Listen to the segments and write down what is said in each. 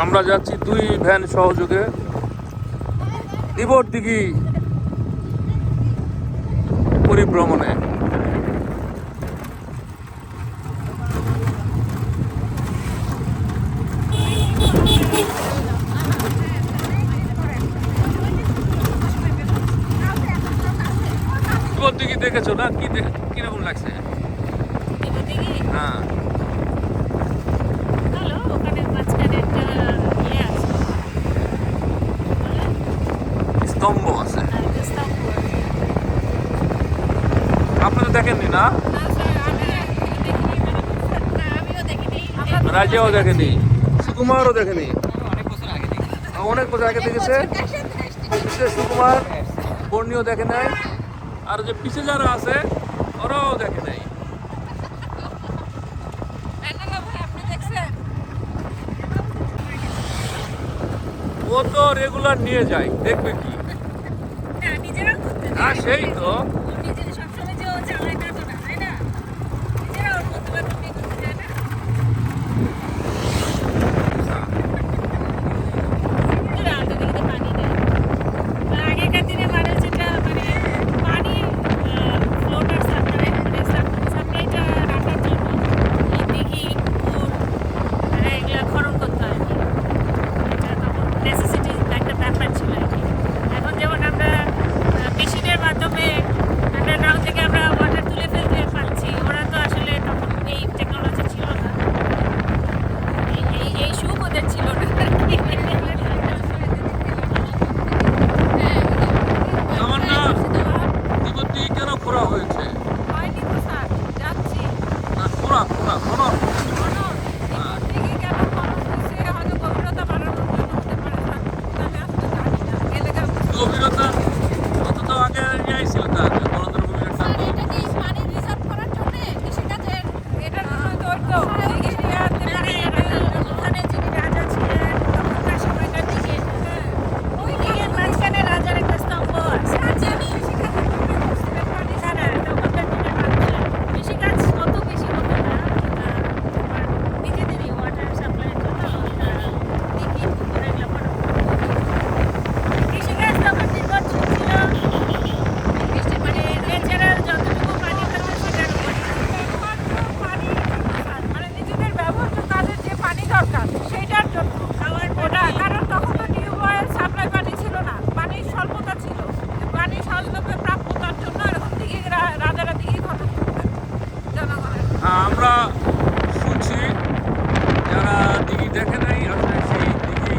আমরা যাচ্ছি 2 ভ্যান সহযোগে দিঘি পরিভ্রমণে। দিঘি দেখেছো না? কিরকম লাগছে? হ্যাঁ, স্তম্ভ আছে। আপনি তো দেখেননি না? রাজেও দেখেনি, সুকুমারও দেখেনি। অনেক বছর আগে দেখেছে সুকুমার, বর্ণিও দেখে নাই, আর যে পিছে যারা আছে ওরাও দেখে নাই। ও তো রেগুলার নিয়ে যায়, দেখবে কি? হ্যাঁ, সেই তো। গভীরতা অত তো আগে ছিল তার বড়দের গভীরতা। আমরা শুনছি যারা দিঘি দেখে নাই, আসলে সেই দিঘি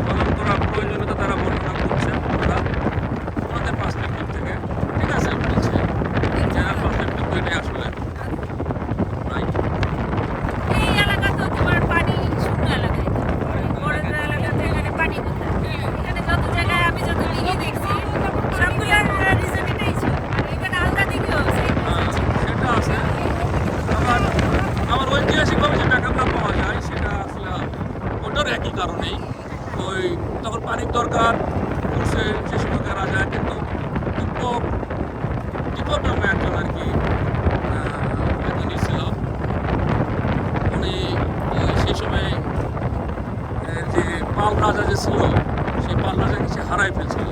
খনন করার প্রয়োজনীয়তা তারা বর্ণনা করছেন ওনাদের পার্সপেক্টিভ থেকে। ঠিক আছে, বলছে যারা পার্সপেক্টিভ এটাই আসলে রাইট। ঐতিহাসিকভাবে যে ব্যাকআপটা পাওয়া যায় সেটা আসলে ওটার একই কারণেই, ওই তখন পানির দরকার পড়ছে সে সময়কার রাজা, কিন্তু দীপক নামে একজন আর কি একজনই ছিল, উনি সেই সময় যে পাল রাজা যে ছিল সেই পাল রাজাকে সে হারাই ফেলছিল,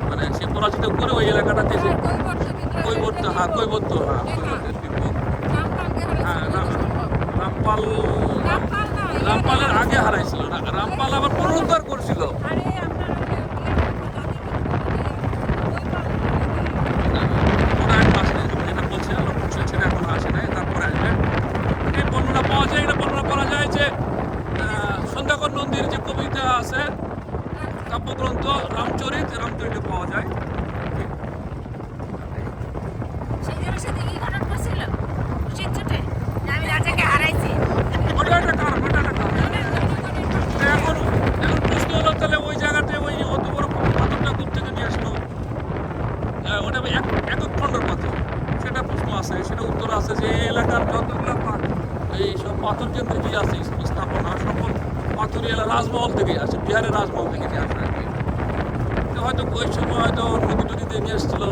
মানে সে পরাজিত করে ওই এলাকাটাতে যে কৈবর্ত রামপালের আগে হারাইছিল। রামপাল আবার পুনরুদ্ধার করছিল। যেটা বলছিলাম সেটা এখন আসে নাই, তারপরে আসবে। এই বর্ণনা পাওয়া যায়, এটা বর্ণনা করা যায় যে সন্ধ্যাকর নন্দীর যে কবিতা আছে কাব্যগ্রন্থ রামচরিতে পাওয়া যায়। এখন প্রশ্ন হলো তাহলে ওই জায়গাতে ওই অত বড় পাথরটা কোথেকে নিয়ে আসলো? ওটা একক খণ্ডর পাথর, সেটা প্রশ্ন আছে, সেটা উত্তর আছে যে এই এলাকার যতগুলো এই সব পাথর কেন্দ্রে যে আছে স্থাপনা সকল পাথরই রাজমহল থেকে আসে, বিহারের রাজমহল থেকে নিয়ে আসে আর কি। হয়তো ওই সময় হয়তো নদীতে নিয়ে এসেছিল,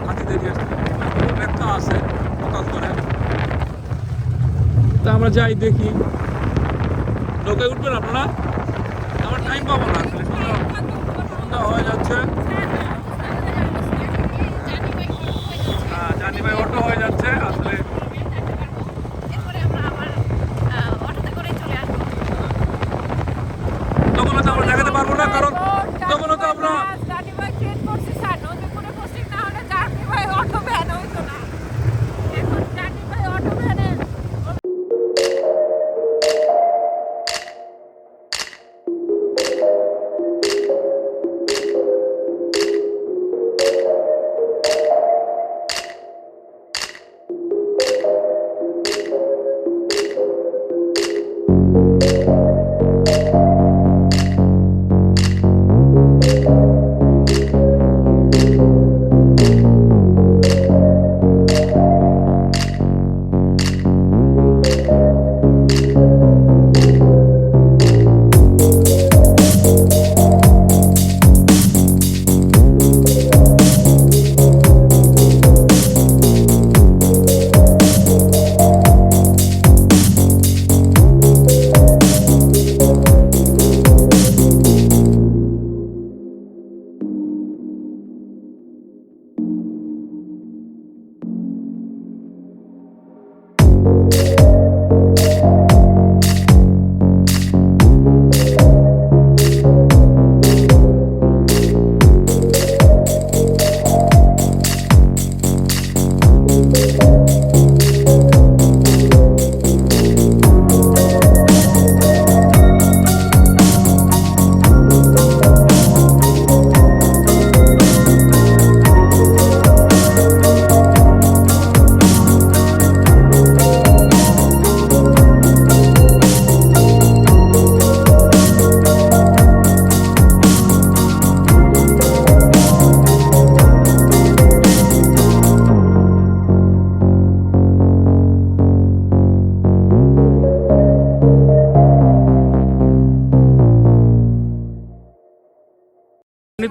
হাতিতে নিয়ে এসেছিল, ব্যাখ্যা আছে মতান্তরে। তা আমরা যাই দেখি। নৌকায় উঠবেন আপনারা? টাইম পাবো না আসলে, সন্ধ্যা হয়ে যাচ্ছে। জানি ভাই অটো হয়ে যাচ্ছে আসলে। তখন তো আমরা দেখাতে পারবো না, কারণ তখন তো আমরা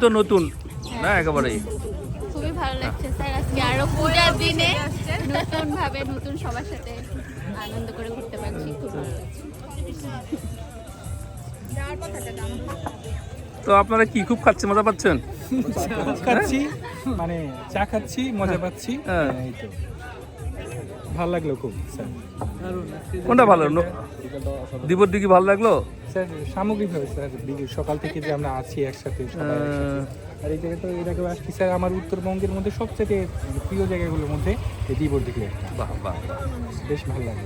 তো নতুন না একেবারেই খুবই ভালো লাগছে স্যার, আজকে আরো পূজার দিনে নতুন ভাবে নতুন সবার সাথে আনন্দ করে ঘুরতে পারছি, খুব ভালো লাগছে। তো আপনারা কি খুব খাচ্ছেন, মজা পাচ্ছেন? খাচ্ছি মানে চা খাচ্ছি, মজা পাচ্ছি, হ্যাঁ। এই তো ভালো লাগলো খুব স্যার। কোনটা ভালো, দ্বীপের দিকে ভালো লাগলো? স্যার সামগ্রিকভাবে স্যার সকাল থেকে যে আমরা আছি একসাথে সবাই একসাথে। আর এই জায়গা তো এর আগেও আসছি স্যার, আমার উত্তরবঙ্গের মধ্যে সবচেয়ে প্রিয় জায়গাগুলোর মধ্যে এই দ্বীপের দিকে একটা। বাহ বাহ, বেশ ভালো লাগে,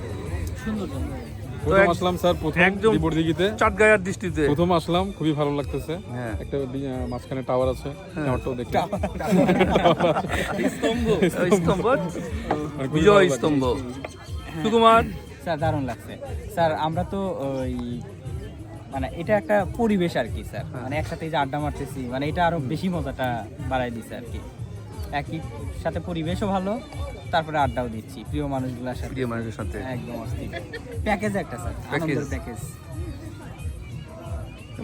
সুন্দর প্রথম আসলাম স্যার, প্রথম একদম দ্বীপরদিঘিতে চাটগাঁয়ের দৃষ্টিতে প্রথম আসলাম, খুবই ভালো লাগতেছে। হ্যাঁ। একটা মাঝখানে টাওয়ার আছে, টাওয়ারটাও দেখি। স্তম্ভ, বিজয় স্তম্ভ। সুকুমার স্যার দারুণ লাগছে স্যার। আমরা তো ওই মানে এটা একটা পরিবেশ আর কি স্যার, মানে একসাথে এই যে আড্ডা মারতেছি, মানে এটা আরো বেশি মজাটা বাড়াই দিচ্ছে আর কি। একই সাথে পরিবেশও ভালো, তারপরে আড্ডাও দিচ্ছি প্রিয় মানুষগুলোর সাথে, প্রিয় মানুষের সাথে একদম অস্থির প্যাকেজ একটা স্যার, আনন্দের প্যাকেজ।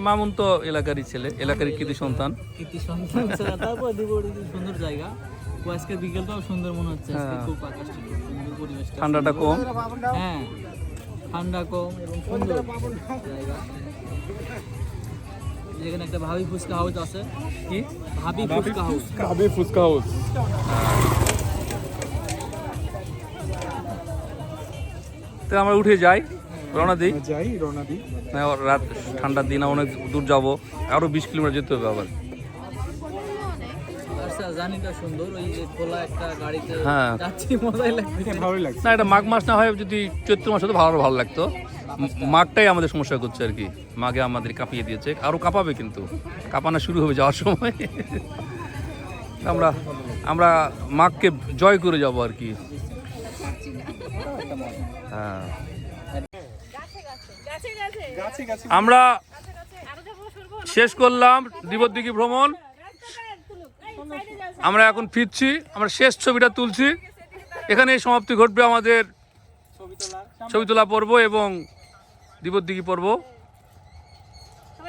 মামুন তো এলাকারই ছেলে, এলাকারই কৃতি সন্তান। কৃতি সন্তান স্যার, তারপর দ্বীপরদিঘি সুন্দর জায়গা, আজকের বিকেলটাও সুন্দর মনে হচ্ছে, আজকে হ্যাঁ। খুব আকাশ ছিল, সুন্দর পরিবেশটা, ঠান্ডাটা কম, হ্যাঁ ঠান্ডা কম এবং সুন্দর জায়গা। যেখানে একটা ভাবি ফুচকা হাউস আছে, কি ভাবি ফুচকা হাউস, কাবে ফুচকা হাউস। তো আমরা উঠে যাই, রওনা দিই। যাই রওনা দিই। রাত ঠান্ডার দিন, অনেক দূর যাব, আরো 20 কিলোমিটার যেতে হবে আবার। আর স্যার জার্নিটা সুন্দর, ওই যে খোলা একটা গাড়িতে হ্যাঁ। যাচ্ছি, মজাই লাগছে। ভালোই লাগছে। না, এটা মাঘ মাস না হয় যদি চৈত্র মাস হতো ভালো লাগতো। মাঘটাই আমাদের সমস্যা করছে আর কি, মাঘে আমাদের কাঁপিয়ে দিয়েছে, আরো কাঁপাবে, কিন্তু কাঁপানো শুরু হবে যাওয়ার সময়। আমরা আমরা মাঘকে জয় করে যাব আর কি। হ্যাঁ, আমরা শেষ করলাম দ্বীপরদিঘি ভ্রমণ। আমরা এখন ফিরছি, আমরা শেষ ছবিটা তুলছি, এখানেই সমাপ্তি ঘটবে আমাদের ছবি তোলা পর্ব এবং দ্বীপরদিঘি পর্ব।